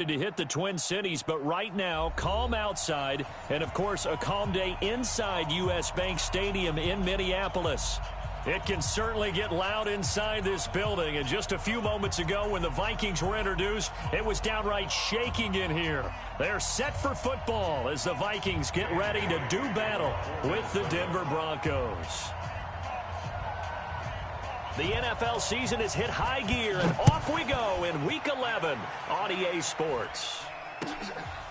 To hit the Twin Cities, but right now, calm outside, and of course, a calm day inside U.S. Bank Stadium in Minneapolis. It can certainly get loud inside this building, and just a few moments ago when the Vikings were introduced, it was downright shaking in here. They're set for football as the Vikings get ready to do battle with the Denver Broncos. The NFL season has hit high gear, and off we go in Week 11 on EA Sports.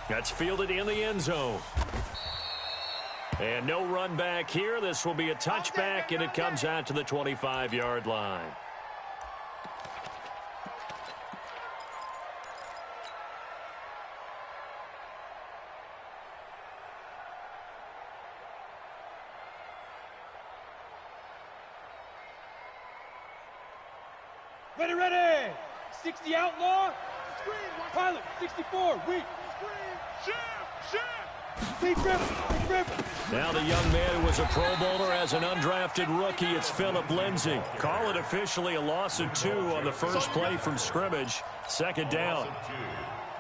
That's fielded in the end zone. And no run back here. This will be a touchback, and it comes out to the 25-yard line. Ready. 60 outlaw. Pilot, 64, weak. Big rip. Now the young man who was a Pro Bowler as an undrafted rookie, it's Phillip Lindsay. Call it officially a loss of 2 on the first play from scrimmage. Second down.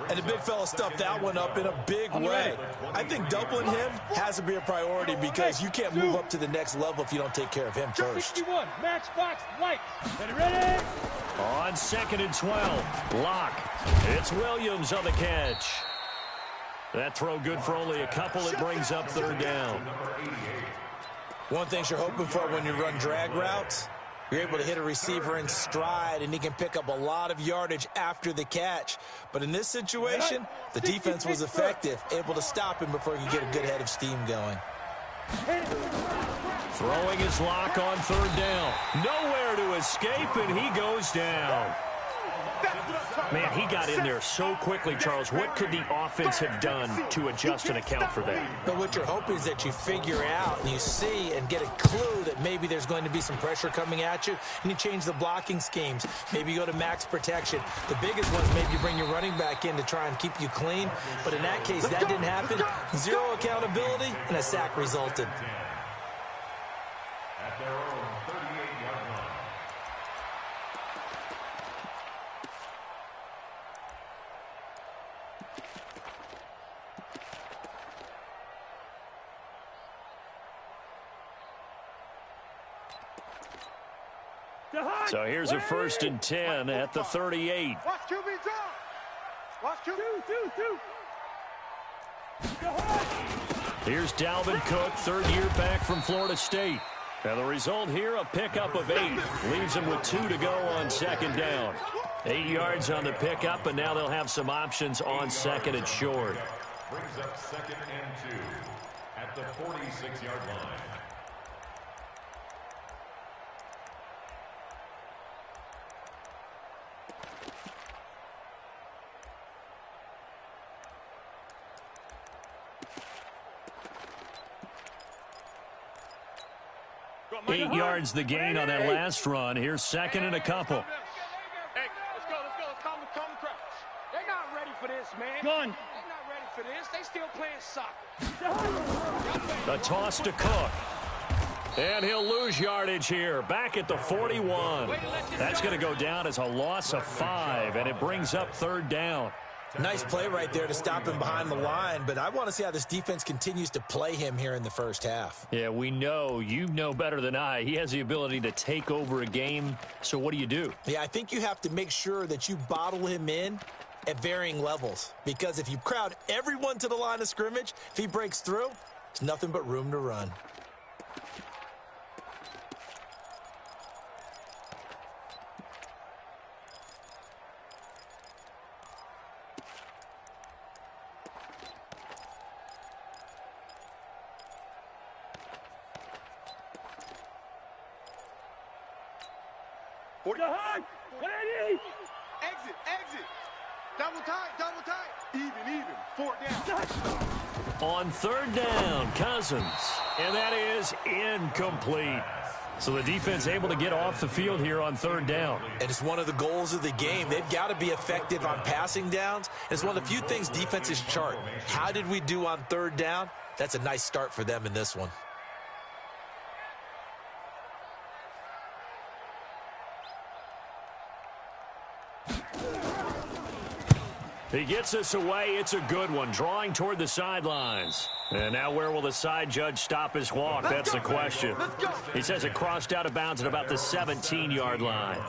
And the big fella stuffed that one up in a big way. I think doubling him has to be a priority because you can't move up to the next level if you don't take care of him first. 61, matchbox, light. Ready. On 2nd and 12, Lock. It's Williams on the catch. That throw good for only a couple. It brings up 3rd down. One thing you're hoping for when you run drag routes, you're able to hit a receiver in stride, and he can pick up a lot of yardage after the catch. But in this situation, the defense was effective, able to stop him before he could get a good head of steam going. Throwing his Lock on 3rd down. Nowhere to escape, and he goes down. Man, he got in there so quickly, Charles. What could the offense have done to adjust and account for that? But what you're hoping is that you figure out and you see and get a clue that maybe there's going to be some pressure coming at you, and you change the blocking schemes. Maybe you go to max protection. The biggest one is maybe you bring your running back in to try and keep you clean. But in that case, that didn't happen. 0 accountability, and a sack resulted. So here's a 1st and 10 at the 38. Watch QB drop. Watch QB. Here's Dalvin Cook, 3rd year back from Florida State. And the result here, a pickup of 8. Leaves him with 2 to go on 2nd down. 8 yards on the pickup, and now they'll have some options on 2nd and short. Brings up 2nd and 2 at the 46-yard line. Eight yards the gain on that last run. Here's 2nd and a couple. Hey, let's go. Let's calm the crouch. They're not ready for this, man. Gun. They're not ready for this. They still playing soccer. A toss to Cook. And he'll lose yardage here. Back at the 41. That's going to go down as a loss of 5, and it brings up 3rd down. Nice play right there to stop him behind the line, but I want to see how this defense continues to play him here in the first half. Yeah, we know. You know better than I. He has the ability to take over a game, so what do? Yeah, I think you have to make sure that you bottle him in at varying levels, because if you crowd everyone to the line of scrimmage, if he breaks through, there's nothing but room to run. Exit. Double tight. Even. 4th down. On 3rd down, Cousins. And that is incomplete. So the defense able to get off the field here on 3rd down. And it's one of the goals of the game. They've got to be effective on passing downs. It's one of the few things defenses chart. How did we do on 3rd down? That's a nice start for them in this one. He gets us away. It's a good one, drawing toward the sidelines. And now where will the side judge stop his walk? That's the question. He says it crossed out of bounds at about the 17-yard line.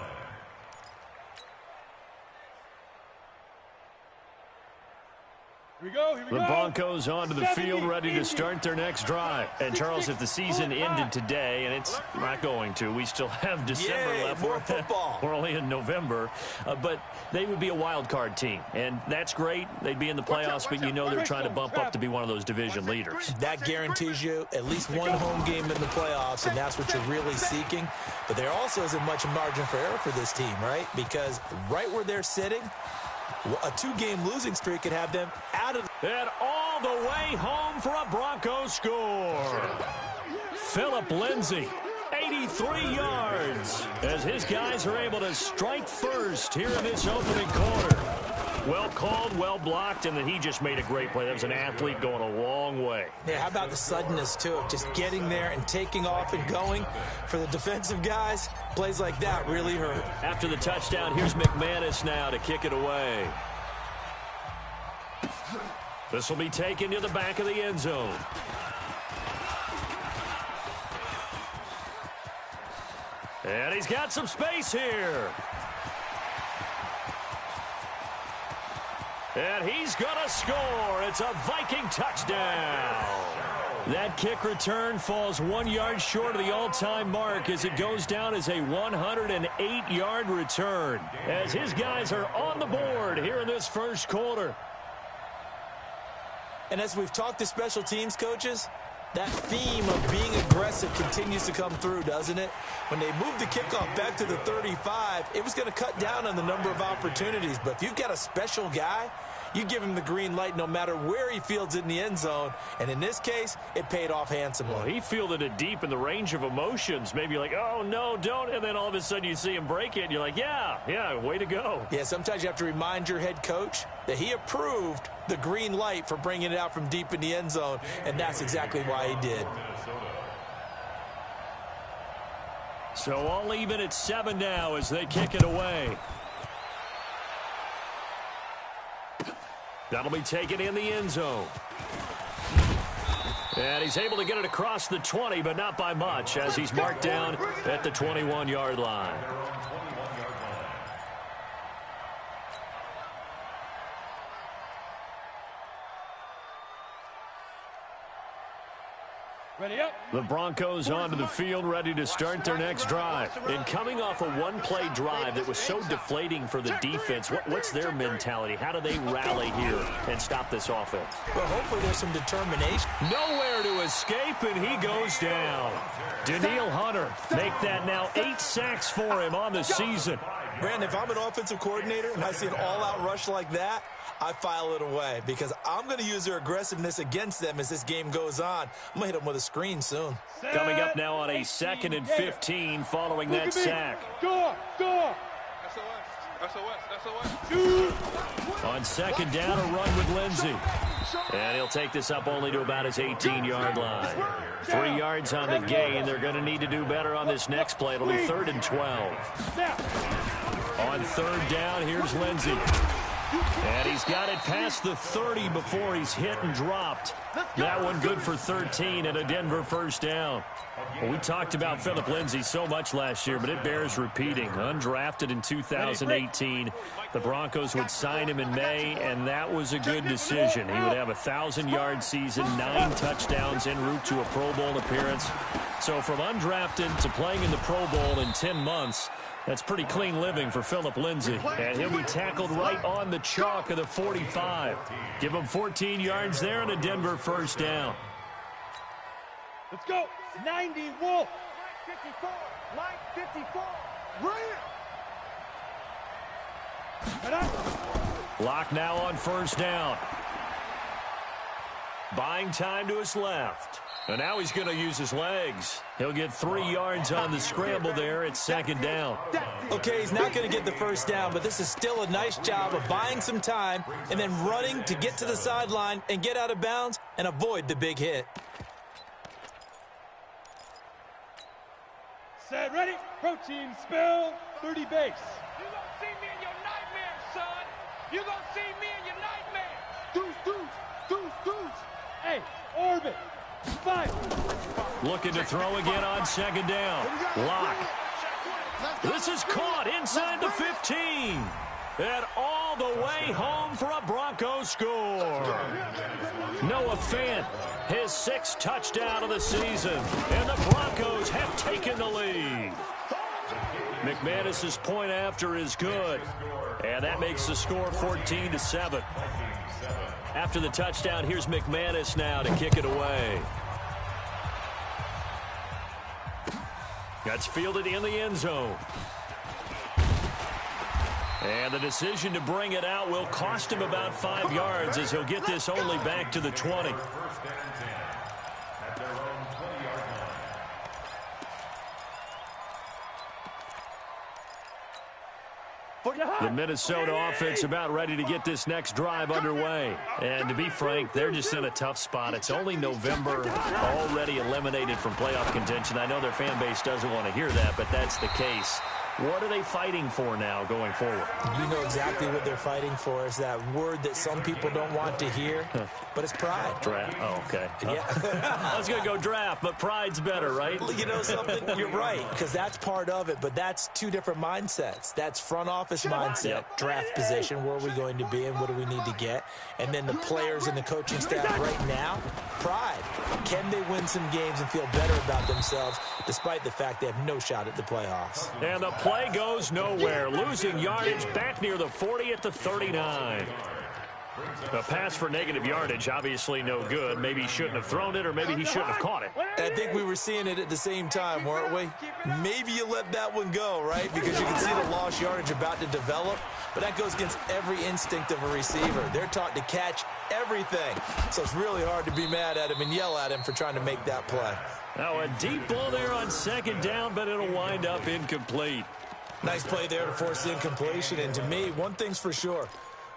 Here we go. The Broncos onto the field, ready to start their next drive. And, Charles, if the season ended today, and it's not going to, we still have December left. More football. We're only in November. But they would be a wild card team. And that's great. They'd be in the playoffs, but you know they're trying to bump up to be one of those division leaders. That guarantees you at least one home game in the playoffs, and that's what you're really seeking. But there also isn't much margin for error for this team, right? Because right where they're sitting, a two-game losing streak could have them out of... And all the way home for a Broncos score. Phillip Lindsay, 83 yards, as his guys are able to strike first here in this opening quarter. Well called, well blocked, and then he just made a great play. That was an athlete going a long way. Yeah, how about the suddenness, too, of just getting there and taking off and going? For the defensive guys, plays like that really hurt. After the touchdown, here's McManus now to kick it away. This will be taken to the back of the end zone. And he's got some space here. And he's going to score. It's a Viking touchdown. That kick return falls 1 yard short of the all-time mark as it goes down as a 108-yard return. As his guys are on the board here in this first quarter. And as we've talked to special teams coaches, that theme of being aggressive continues to come through, doesn't it? When they moved the kickoff back to the 35, it was going to cut down on the number of opportunities. But if you've got a special guy, you give him the green light no matter where he fields it in the end zone. And in this case, it paid off handsomely. Well, he fielded it deep in the range of emotions. Maybe you're like, oh, no, don't. And then all of a sudden you see him break it, and you're like, yeah, way to go. Yeah, sometimes you have to remind your head coach that he approved the green light for bringing it out from deep in the end zone, and that's exactly why he did. So all even at 7 now as they kick it away. That'll be taken in the end zone. And he's able to get it across the 20, but not by much, as he's marked down at the 21-yard line. Ready up. The Broncos onto the field, ready to start their next drive. And coming off a one-play drive that was so deflating for the defense, what's their mentality? How do they rally here and stop this offense? Well, hopefully there's some determination. Nowhere to escape, and he goes down. Danielle Hunter make that now 8 sacks for him on the season. Brandon, if I'm an offensive coordinator and I see an all-out rush like that, I file it away because I'm going to use their aggressiveness against them as this game goes on. I'm going to hit them with a screen soon. Coming up now on a 2nd and 15 following that sack. Go. On 2nd down, a run with Lindsay. And he'll take this up only to about his 18-yard line. 3 yards on the gain. They're going to need to do better on this next play. It'll be 3rd and 12. On 3rd down, here's Lindsay. And he's got it past the 30 before he's hit and dropped. That one good for 13 and a Denver first down. Well, we talked about Phillip Lindsay so much last year, but it bears repeating. Undrafted in 2018. The Broncos would sign him in May, and that was a good decision. He would have a 1,000-yard season, 9 touchdowns en route to a Pro Bowl appearance. So from undrafted to playing in the Pro Bowl in 10 months, that's pretty clean living for Phillip Lindsay. And he'll be tackled right on the chalk of the 45. Give him 14 yards there and a Denver first down. Let's go. 90 Wolf. Line 54. Right up. Lock now on first down. Buying time to his left. And now he's going to use his legs. He'll get 3 yards on the scramble there at 2nd down. Okay, he's not going to get the first down, but this is still a nice job of buying some time and then running to get to the sideline and get out of bounds and avoid the big hit. Set, ready. Protein spill. 30 base. You won't see me in your nightmares, son. You're going to see me in your nightmare. Deuce. Hey, orbit. Fight. Looking to throw again on second down. Lock. This is caught inside the 15. And all the way home for a Broncos score. Noah Fant, his 6th touchdown of the season. And the Broncos have taken the lead. McManus's point after is good. And that makes the score 14-7. After the touchdown, here's McManus now to kick it away. That's fielded in the end zone. And the decision to bring it out will cost him about 5 yards as he'll get this only back to the 20. The Minnesota offense about ready to get this next drive underway. And to be frank, they're just in a tough spot. It's only November, already eliminated from playoff contention. I know their fan base doesn't want to hear that, but that's the case. What are they fighting for now going forward? You know exactly what they're fighting for. Is that word that some people don't want to hear, but it's pride. Draft. Oh, okay. Yeah. I was going to go draft, but pride's better, right? You know something? You're right, because that's part of it, but that's 2 different mindsets. That's front office mindset, draft position, where are we going to be and what do we need to get? And then the players and the coaching staff right now, pride. Can they win some games and feel better about themselves despite the fact they have no shot at the playoffs? And the play goes nowhere, losing yardage back near the 40 at the 39. The pass for negative yardage, obviously no good. Maybe he shouldn't have thrown it, or maybe he shouldn't have caught it. I think we were seeing it at the same time, weren't we? Maybe you let that one go, right? Because you can see the lost yardage about to develop, but that goes against every instinct of a receiver. They're taught to catch everything, so it's really hard to be mad at him and yell at him for trying to make that play. Now a deep ball there on second down, but it'll wind up incomplete. Nice play there to force the incompletion, and to me, one thing's for sure.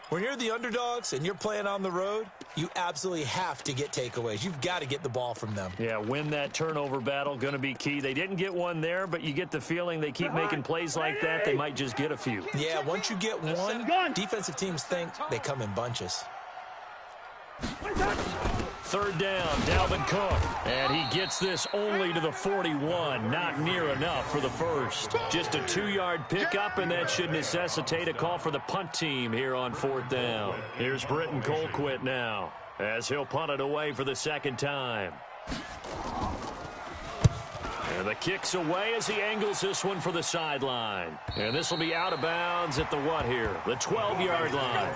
When you're the underdogs and you're playing on the road, you absolutely have to get takeaways. You've got to get the ball from them. Yeah, win that turnover battle, going to be key. They didn't get one there, but you get the feeling they keep making plays like that, they might just get a few. Yeah, once you get one, defensive teams think they come in bunches. Third down, Dalvin Cook. And he gets this only to the 41. Not near enough for the first. Just a 2-yard pickup, and that should necessitate a call for the punt team here on 4th down. Here's Britton Colquitt now, as he'll punt it away for the 2nd time. And the kick's away as he angles this one for the sideline. And this will be out of bounds at the what here? The 12-yard line.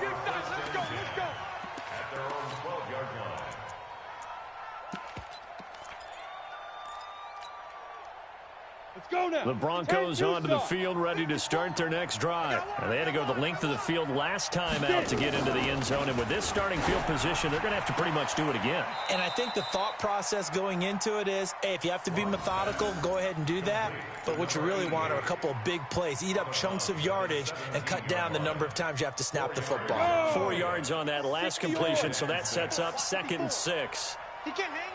The Broncos onto the field, ready to start their next drive. And they had to go the length of the field last time out to get into the end zone. And with this starting field position, they're going to have to pretty much do it again. And I think the thought process going into it is, hey, if you have to be methodical, go ahead and do that. But what you really want are a couple of big plays. Eat up chunks of yardage and cut down the number of times you have to snap the football. 4 yards on that last completion, so that sets up 2nd and 6. He can't hang.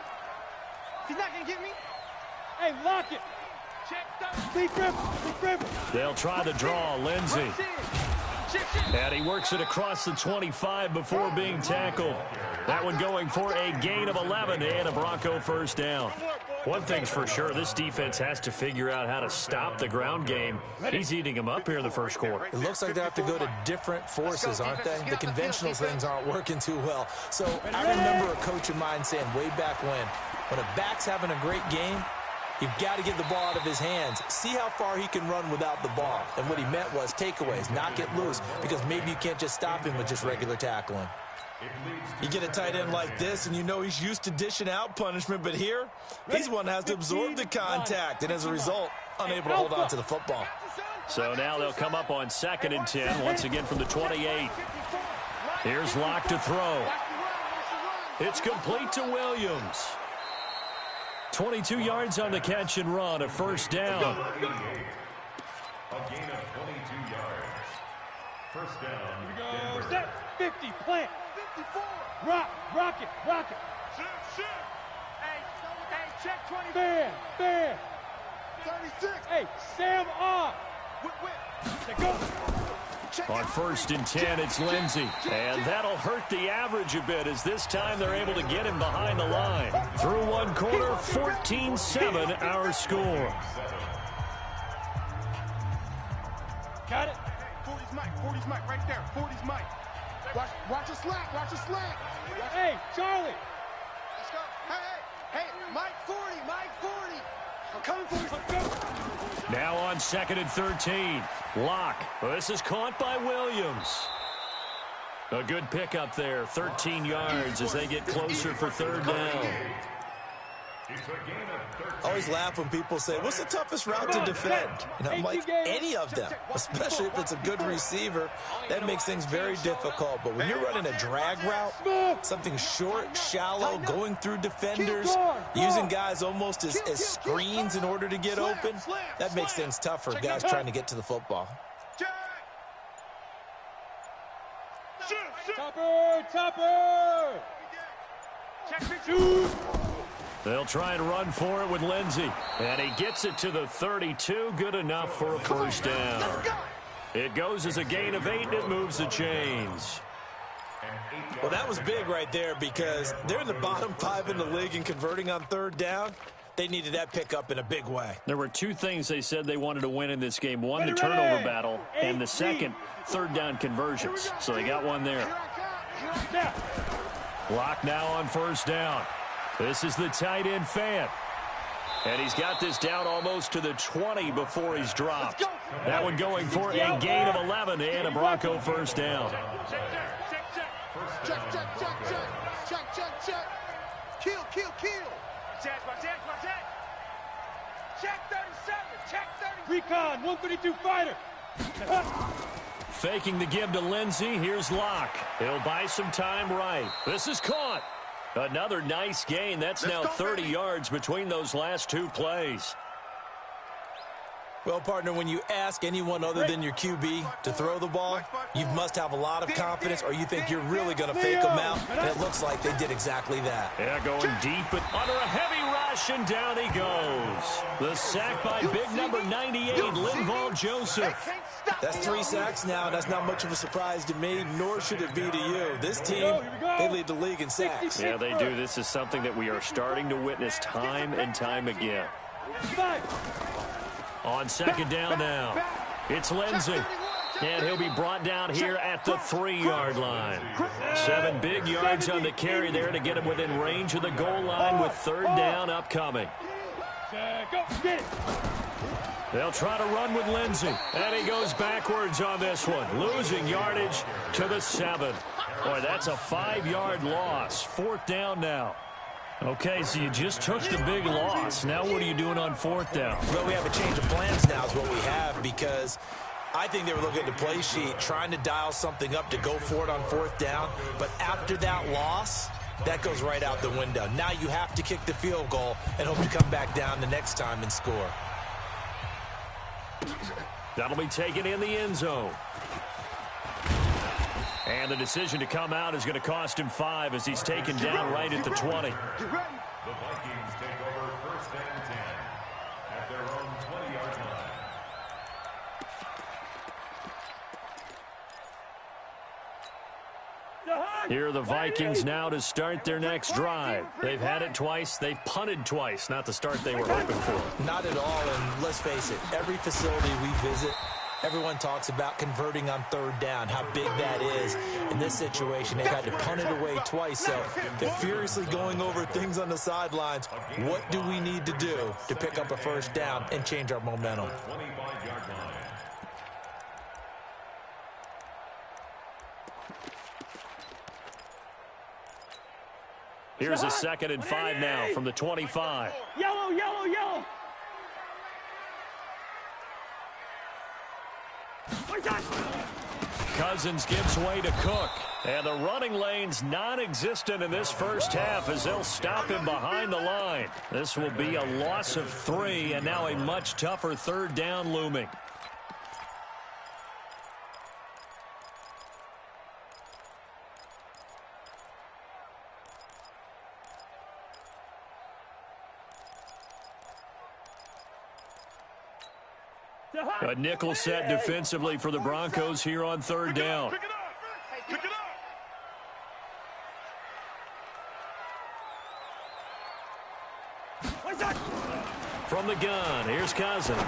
He's not going to get me. Hey, lock it. They'll try the draw, Lindsey. And he works it across the 25 before being tackled. That one going for a gain of 11 and a Bronco first down. One thing's for sure, this defense has to figure out how to stop the ground game. He's eating them up here in the first quarter. It looks like they have to go to different forces, aren't they? The conventional things aren't working too well. So I remember a coach of mine saying way back when a back's having a great game, you've got to get the ball out of his hands. See how far he can run without the ball. And what he meant was takeaways, not get loose, because maybe you can't just stop him with just regular tackling. You get a tight end like this, and you know he's used to dishing out punishment, but here, he's one that has to absorb the contact, and as a result, unable to hold on to the football. So now they'll come up on 2nd and 10, once again from the 28. Here's Locke to throw. It's complete to Williams. 22 yards on the catch and run, a first down. A gain of 22 yards. First down. Denver. Set 50, plant. 54. Rock it. Shoot. Hey, check 20. Fair. 36. Hey, Sam off. Whip. Go. On 1st and 10, it's Lindsey. And that'll hurt the average a bit as this time they're able to get him behind the line. Through one quarter, 14-7 our score. Got it. 40's Mike, right there. 40's Mike. Watch your slack, watch your slack. Hey, Charlie. Let's go. Hey, Mike 40. I'm coming for you. Now on 2nd and 13. Locke. This is caught by Williams. A good pickup there. 13 yards as they get closer for 3rd down. I always laugh when people say, what's the toughest route to defend? And I'm like, any of them, especially if it's a good receiver. That makes things very difficult. But when you're running a drag route, something short, shallow, going through defenders, using guys almost as screens in order to get open, that makes things tough for guys trying to get to the football. Topper! Shoot! They'll try and run for it with Lindsey. And he gets it to the 32. Good enough for a 1st down. It goes as a gain of 8, and it moves the chains. Well, that was big right there because they're in the bottom 5 in the league in converting on 3rd down. They needed that pickup in a big way. There were 2 things they said they wanted to win in this game. One, the turnover battle, and the second, 3rd down conversions. So they got one there. Locke now on 1st down. This is the tight end Fant. And he's got this down almost to the 20 before he's dropped. That one going for a gain of 11 and a Bronco 1st down. Check. Kill. Check 37. Check 30. Recon, 132 fighter. Faking the give to Lindsey. Here's Locke. He'll buy some time right. This is caught. Another nice gain. That's now 30 yards between those last 2 plays. Well, partner, when you ask anyone other than your QB to throw the ball, you must have a lot of confidence or you think you're really going to fake them out, and it looks like they did exactly that. Yeah, going deep but under a heavy rush, and down he goes. The sack by big number 98, Linval Joseph. That's 3 sacks now, and that's not much of a surprise to me, nor should it be to you. This team, they lead the league in sacks. Yeah, they do. This is something that we are starting to witness time and time again. On 2nd down now, it's Lindsey. And he'll be brought down here at the 3-yard line. 7 big yards on the carry there to get him within range of the goal line with 3rd down upcoming. They'll try to run with Lindsey. And he goes backwards on this one, losing yardage to the 7. Boy, that's a 5-yard loss. 4th down now. Okay, so you just took the big loss. Now what are you doing on 4th down? Well, we have a change of plans now is what we have, because I think they were looking at the play sheet, trying to dial something up to go for it on 4th down. But after that loss, that goes right out the window. Now you have to kick the field goal and hope to come back down the next time and score. That'll be taken in the end zone. And the decision to come out is going to cost him 5 as he's taken down right at the 20. The Vikings take over 1st and 10 at their own 20-yard line. Here are the Vikings now to start their next drive. They've had it twice. They've punted twice. Not the start they were hoping for. Not at all, and let's face it, every facility we visit, everyone talks about converting on 3rd down, how big that is. In this situation, they've had to punt it away twice, so they're furiously going over things on the sidelines. What do we need to do to pick up a 1st down and change our momentum? 25-yard line. Here's a 2nd and 5 now from the 25. Yellow. Cousins gives way to Cook. And the running lane's non-existent in this first half as they'll stop him behind the line. This will be a loss of 3, and now a much tougher 3rd down looming. A nickel set defensively for the Broncos here on third down. Pick it up. Pick it up. From the gun, here's Cousins.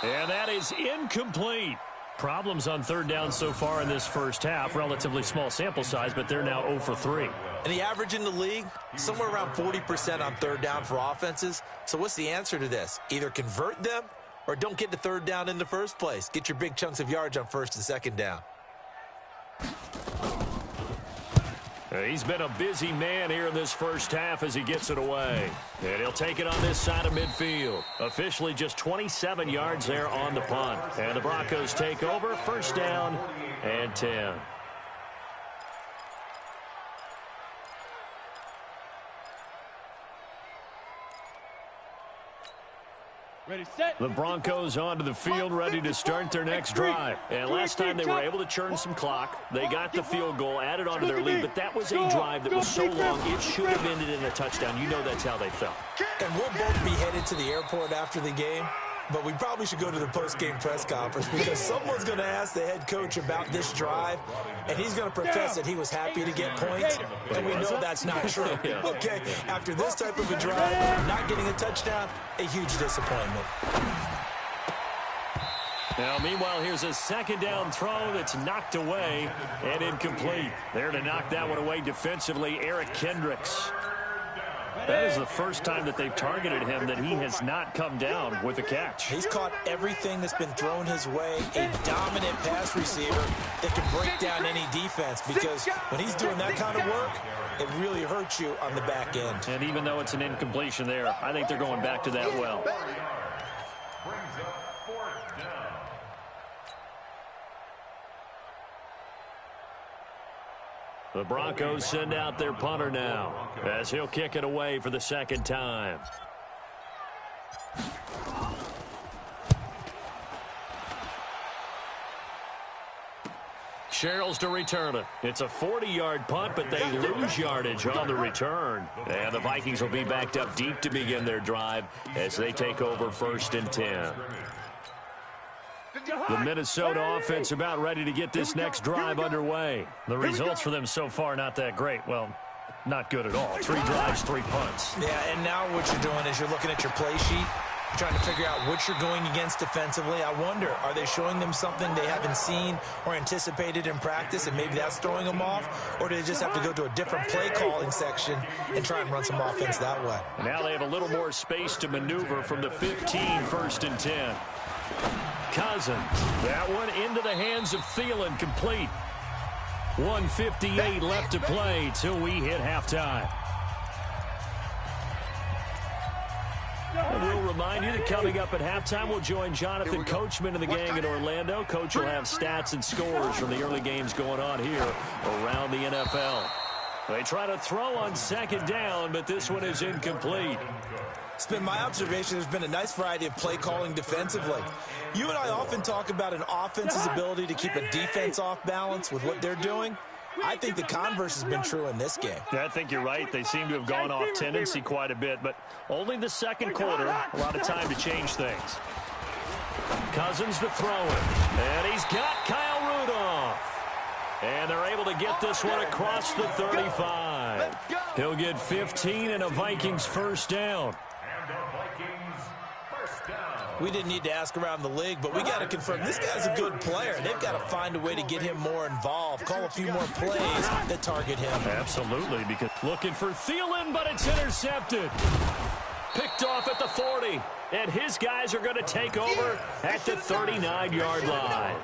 And that is incomplete. Problems on third down so far in this first half. Relatively small sample size, but they're now 0 for 3. And the average in the league, somewhere around 40% on third down for offenses. So what's the answer to this? Either convert them or don't get to third down in the first place. Get your big chunks of yards on first and second down. He's been a busy man here in this first half as he gets it away. And he'll take it on this side of midfield. Officially just 27 yards there on the punt. And the Broncos take over, first down and 10. Ready, set. The Broncos onto the field, ready to start their next drive. And last time they were able to churn some clock. They got the field goal, added onto their lead, but that was a drive that was so long it should have ended in a touchdown. You know that's how they felt. And we'll both be headed to the airport after the game, but we probably should go to the post-game press conference because someone's going to ask the head coach about this drive, and he's going to profess that he was happy to get points, and we know that's not true. Okay, after this type of a drive, not getting a touchdown, a huge disappointment. Now, meanwhile, here's a second down throw that's knocked away and incomplete. There to knock that one away defensively, Eric Kendricks. That is the first time that they've targeted him that he has not come down with a catch. He's caught everything that's been thrown his way, a dominant pass receiver that can break down any defense because when he's doing that kind of work, it really hurts you on the back end. And even though it's an incompletion there, I think they're going back to that well. Brings up fourth down. The Broncos send out their punter now as he'll kick it away for the second time. Sherrills to return it. It's a 40-yard punt, but they lose yardage on the return. And the Vikings will be backed up deep to begin their drive as they take over first and 10. The Minnesota offense about ready to get this next drive underway. The results for them so far not that great. Well, not good at all. 3 drives, 3 punts. Yeah, and now what you're doing is you're looking at your play sheet, trying to figure out what you're going against defensively. I wonder, are they showing them something they haven't seen or anticipated in practice, and maybe that's throwing them off? Or do they just have to go to a different play calling section and try and run some offense that way? Now they have a little more space to maneuver from the 15, first and 10. Cousins, that one into the hands of Thielen, complete. 1:58 left to play till we hit halftime. We'll remind you that coming up at halftime, we'll join Jonathan Coachman and the gang in Orlando. Coach will have stats and scores from the early games going on here around the NFL. They try to throw on second down, but this one is incomplete. It's been my observation there's been a nice variety of play calling defensively. You and I often talk about an offense's ability to keep a defense off balance with what they're doing. I think the converse has been true in this game. Yeah, I think you're right. They seem to have gone off tendency quite a bit, but only the second quarter. A lot of time to change things. Cousins to throw it, and he's got Kyle Rudolph. And they're able to get this one across the 35. He'll get 15 and a Vikings first down. And the Vikings first down. We didn't need to ask around the league, but we got to confirm this guy's a good player. They've got to find a way to get him more involved, call a few more plays that target him. Absolutely, because looking for Thielen, but it's intercepted. Picked off at the 40, and his guys are going to take over at the 39-yard line.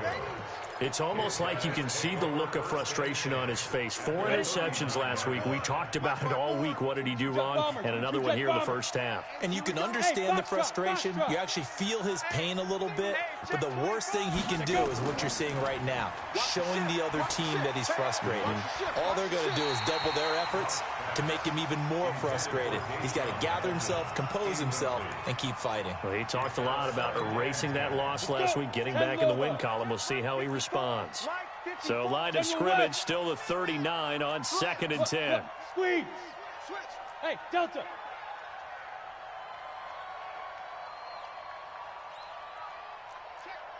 It's almost like you can see the look of frustration on his face. 4 interceptions last week. We talked about it all week. What did he do wrong? And another one here in the first half. And you can understand the frustration. You actually feel his pain a little bit. But the worst thing he can do is what you're seeing right now, showing the other team that he's frustrated. All they're going to do is double their efforts to make him even more frustrated. He's got to gather himself, compose himself, and keep fighting. Well, he talked a lot about erasing that loss last week, getting back in the win column. We'll see how he responds. So line of scrimmage still the 39 on second and 10. Squeeze. Hey, Delta.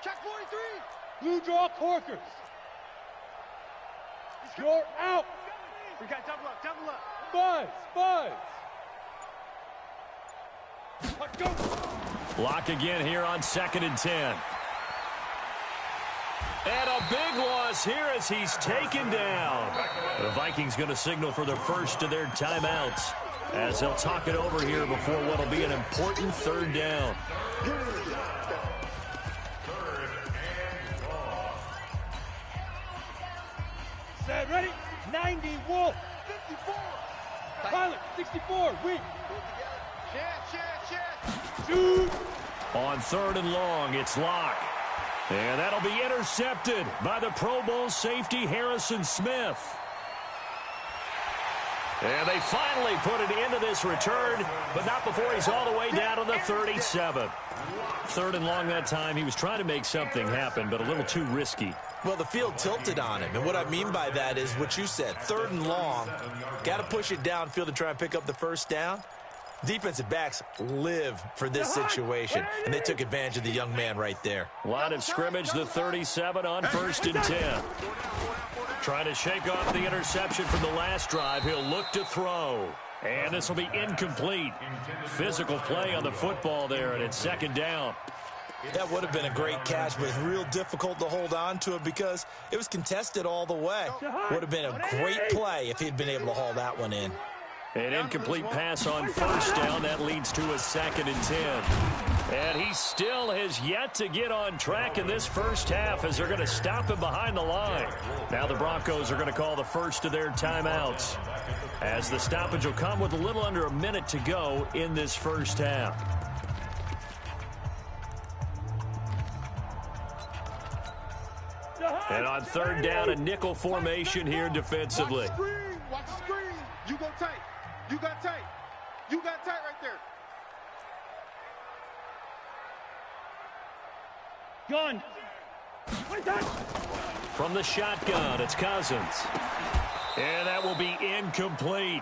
Check 43. Blue draw Corkers. You're out. We got double up, double up. Buzz, buzz. Let's go. Block again here on 2nd and 10. And a big loss here as he's taken down. The Vikings going to signal for the first of their timeouts as they'll talk it over here before what will be an important 3rd down. Set, ready? 90, Wolf. 54. Pilot, 64, weak. Shoot. On 3rd and long, it's Locke. And that'll be intercepted by the Pro Bowl safety Harrison Smith. And they finally put it into this return, but not before he's all the way down to the 37. 3rd and long that time. He was trying to make something happen, but a little too risky. Well, the field tilted on him, and what I mean by that is what you said. 3rd and long, got to push it downfield to try and pick up the first down. Defensive backs live for this situation, and they took advantage of the young man right there. Line of scrimmage, the 37 on 1st and 10. Trying to shake off the interception from the last drive. He'll look to throw. And this will be incomplete. Physical play on the football there, and it's 2nd down. That would have been a great catch, but it's real difficult to hold on to it because it was contested all the way. Would have been a great play if he'd been able to haul that one in. An incomplete pass on 1st down. That leads to a 2nd and 10. And he still has yet to get on track in this first half as they're going to stop him behind the line. Now the Broncos are going to call the first of their timeouts, as the stoppage will come with a little under a minute to go in this first half. And on 3rd down, a nickel formation here defensively. Watch the screen. You go tight. You got tight. You got tight right there. Gun. From the shotgun, it's Cousins. And that will be incomplete.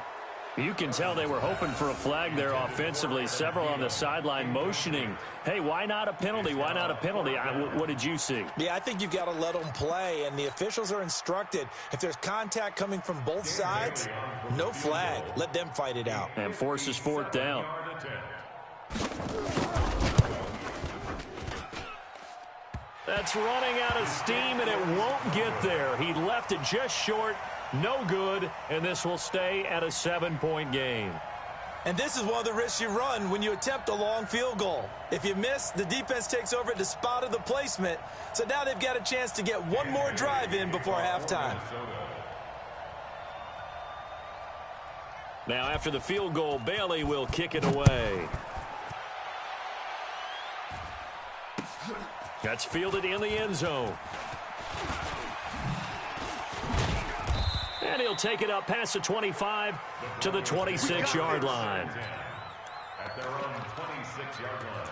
You can tell they were hoping for a flag there offensively. Several on the sideline motioning. Hey, why not a penalty? Why not a penalty? What did you see? Yeah, I think you've got to let them play, and the officials are instructed. If there's contact coming from both sides, no flag. Let them fight it out. And forces 4th down. That's running out of steam, and it won't get there. He left it just short. No good, and this will stay at a 7-point game. And this is one of the risks you run when you attempt a long field goal. If you miss, the defense takes over at the spot of the placement. So now they've got a chance to get one more drive in before halftime. Now after the field goal, Bailey will kick it away. That's fielded in the end zone. And he'll take it up past the 25 to the 26-yard line. At their own 26-yard line.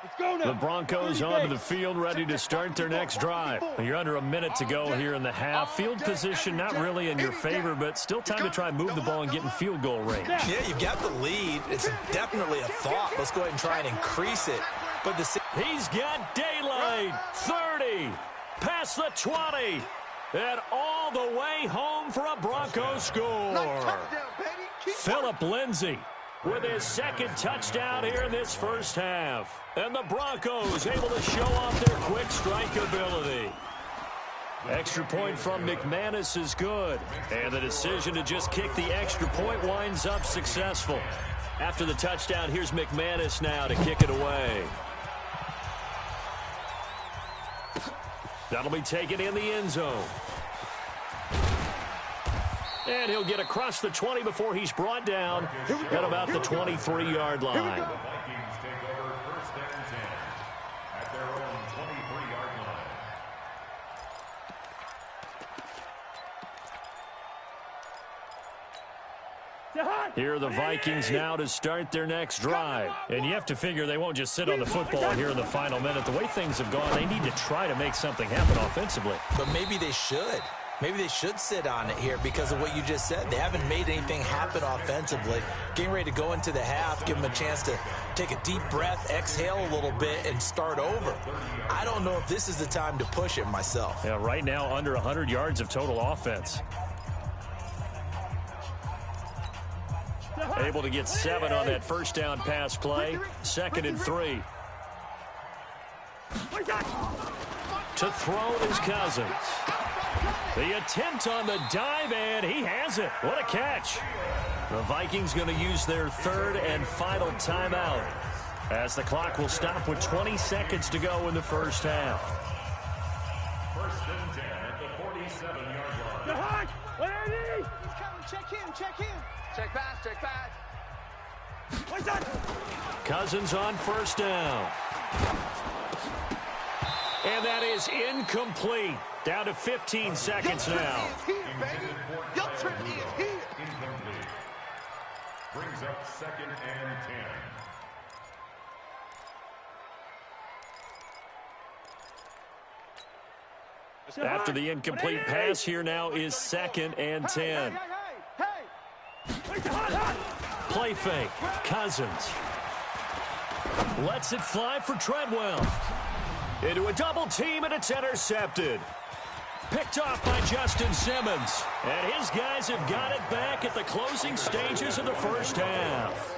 Let's go now. The Broncos onto the field, ready to start their next drive. You're under a minute to go here in the half. Field position not really in your favor, but still time to try and move the ball and get in field goal range. Yeah, you've got the lead. It's definitely a thought. Let's go ahead and try and increase it. But he's got daylight. 30, past the 20, and all the way home for a Broncos score. Phillip Lindsay with his 2nd touchdown here in this first half. And the Broncos able to show off their quick strike ability. Extra point from McManus is good. And the decision to just kick the extra point winds up successful. After the touchdown, here's McManus now to kick it away. That'll be taken in the end zone. And he'll get across the 20 before he's brought down at about the 23-yard line. The Vikings take over 1st and 10 at their own 23-yard line. Here are the Vikings now to start their next drive. And you have to figure they won't just sit on the football here in the final minute. The way things have gone, they need to try to make something happen offensively. But maybe they should. Maybe they should sit on it here because of what you just said. They haven't made anything happen offensively. Getting ready to go into the half, give them a chance to take a deep breath, exhale a little bit, and start over. I don't know if this is the time to push it myself. Yeah, right now under 100 yards of total offense. Able to get 7 on that first down pass play. 2nd and 3. To throw is Cousins. The attempt on the dive, and he has it. What a catch. The Vikings going to use their 3rd and final timeout as the clock will stop with 20 seconds to go in the first half. 1st and 10 at the 47-yard line. He's coming. Check him. Check pass. Cousins on 1st down. And that is incomplete. Down to 15 seconds now. Your trip is here. Incomplete. Brings up 2nd and 10. After the incomplete pass, here now is 2nd and 10. Play fake. Cousins lets it fly for Treadwell. Into a double team, and it's intercepted. Picked off by Justin Simmons. And his guys have got it back at the closing stages of the first half.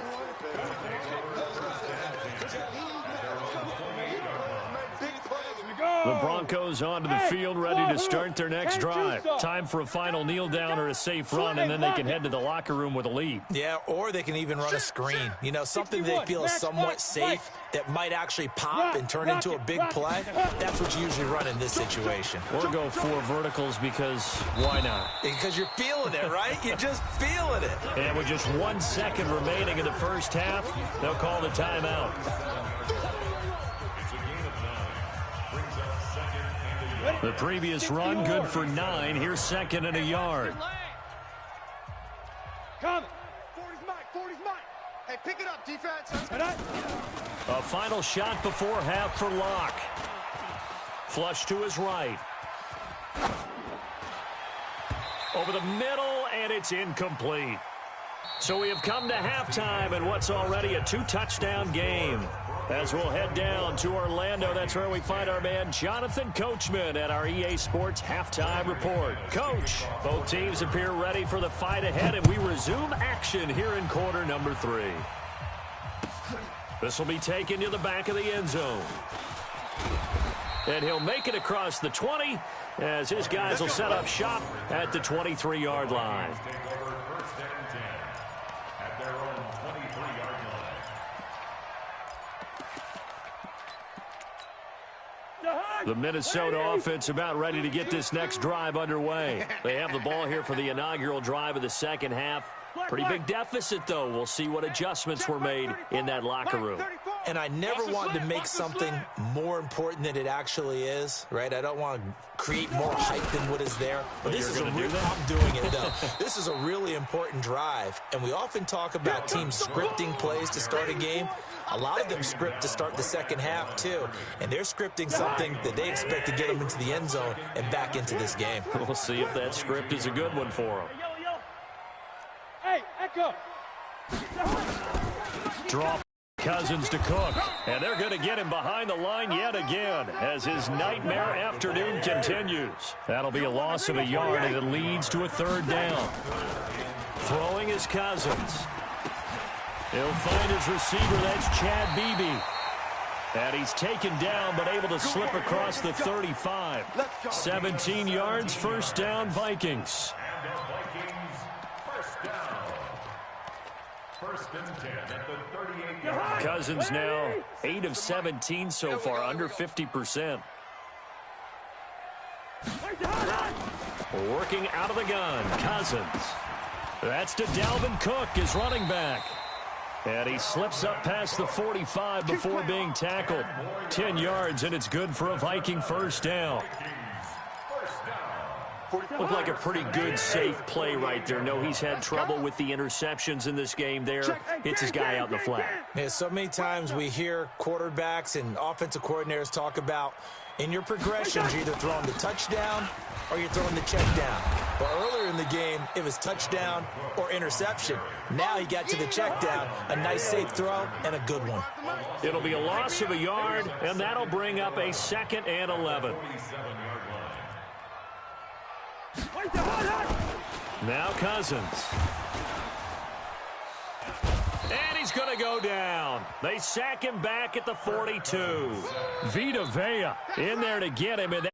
The Broncos onto the field, ready to start their next drive. Time for a final kneel down or a safe run, and then they can head to the locker room with a lead. Yeah, or they can even run a screen. You know, something they feel is somewhat safe that might actually pop and turn into a big play. That's what you usually run in this situation. Or go 4 verticals because why not? Because you're feeling it, right? You're just feeling it. And with just 1 second remaining in the first half, they'll call the timeout. The previous run, good for 9. Here's 2nd and a yard. Coming. 40's mine. Hey, pick it up, defense. A final shot before half for Locke. Flush to his right. Over the middle, and it's incomplete. So we have come to halftime in what's already a 2-touchdown game. As we'll head down to Orlando, that's where we find our man Jonathan Coachman at our EA Sports Halftime Report. Coach, both teams appear ready for the fight ahead, and we resume action here in quarter number 3. This will be taken to the back of the end zone. And he'll make it across the 20 as his guys will set up shop at the 23-yard line. The Minnesota offense about ready to get this next drive underway. They have the ball here for the inaugural drive of the second half. Pretty big deficit, though. We'll see what adjustments were made in that locker room. And I never wanted to make something more important than it actually is, right? I don't want to create more hype than what is there. But this is a real, I'm doing it, though. This is a really important drive. And we often talk about teams scripting plays to start a game. A lot of them script to start the second half, too. And they're scripting something that they expect to get them into the end zone and back into this game. We'll see if that script is a good one for them. Hey, Echo. Drop Cousins to Cook, and they're going to get him behind the line yet again as his nightmare afternoon continues. That'll be a loss of a yard, and it leads to a 3rd down. Throwing is Cousins. He'll find his receiver, that's Chad Beebe. And he's taken down, but able to slip across the 35. 17 yards, 1st down, Vikings. Cousins now 8 of 17 so far, under 50%. Working out of the gun, Cousins. That's to Dalvin Cook, his running back. And he slips up past the 45 before being tackled. 10 yards, and it's good for a Viking 1st down. Looked like a pretty good, safe play right there. No, he's had trouble with the interceptions in this game there. Hits his guy out in the flat. Yeah, so many times we hear quarterbacks and offensive coordinators talk about in your progressions, you're either throwing the touchdown or you're throwing the check down. Well, earlier in the game, it was touchdown or interception. Now he got to the check down, a nice safe throw, and a good one. It'll be a loss of a yard, and that'll bring up a 2nd and 11. Now Cousins. And he's going to go down. They sack him back at the 42. Vita Vea in there to get him, and